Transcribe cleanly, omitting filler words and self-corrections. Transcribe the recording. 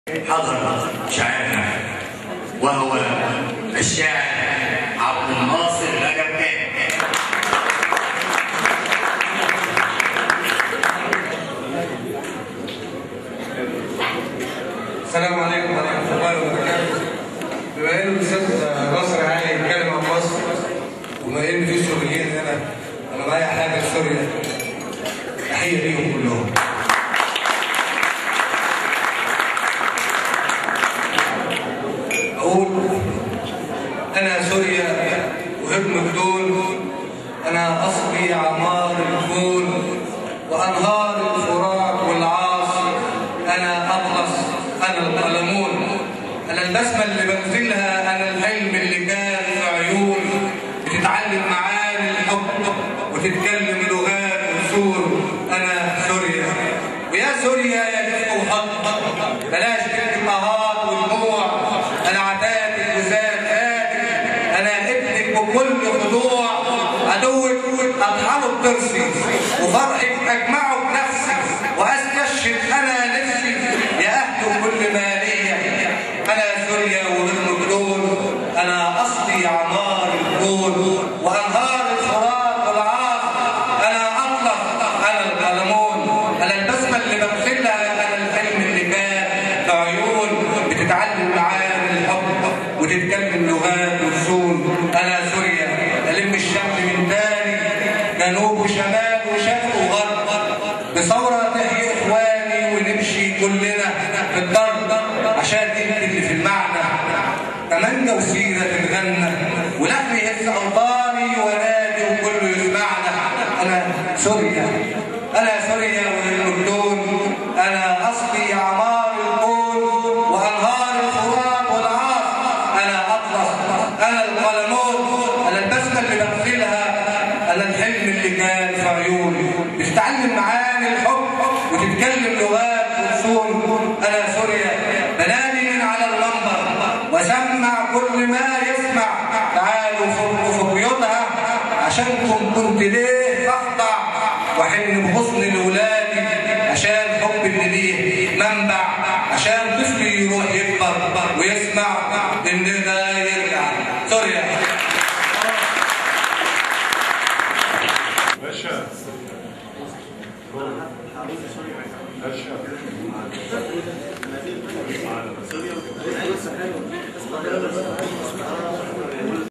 حضر شاعرنا وهو الشاعر عبد الناصر الأجبكان. السلام عليكم ورحمة الله وبركاته. بما إن الأستاذ ناصر علي يتكلم عن مصر وبما إن في سوريين هنا أنا معايا حاجة سوريا، تحية ليهم كلهم. أقول أنا سوريا وابن الدون، أنا أصلي عمار الكون وأنهار الفرات والعاصي، أنا أطلس أنا القلمون، أنا البسمة اللي بنزلها، أنا الحلم اللي كان في عيون بتتعلم معاني الحب وتتكلم لغات وصور، أنا سوريا. ويا سوريا يا جفت وحط بلاش تبكي قهات ودموع، أنا عتاتك وزاد قادر، أنا ابنك بكل خضوع، عدوك أطحنه بضرسي وفرحك أجمعه بنفسي، وأستشهد أنا نفسي يا أهل كل ما ليا، أنا سوريا وابن الدون، أنا أصلي عمار الكون وأنهار الفرات والعاصي، أنا أطلس أنا القلمون، أنا البسمة اللي بمثلها، أنا الحلم اللي كان في عيون بتتعلم معاني الحب وتتكلم لغات وصول، أنا سوريا ألم الشمل من تاني جنوب وشمال وشرق وغرب، بثورة تحيي إخواني ونمشي كلنا في الضرب عشان ننتج اللي في المعنى، تمنى وسيرة تتغنى ولحن يهز أوطاني ونادي وكله يسمعنا، أنا سوريا أنا سوريا والأردن، أنا أصلي عمار الكون وأنهار الفرات والعاصي، أنا أطلس أنا القلمون، أنا البسمة اللي بغسلها، أنا الحلم اللي كان في عيوني بتتعلم معاني الحب وتتكلم لغات وصول، أنا سوريا بنادي من على المنبر وسمع كل ما يسمع، تعالوا فرقوا في بيوتها عشانكم كنت ليه بخضع وحن بحسن الولاد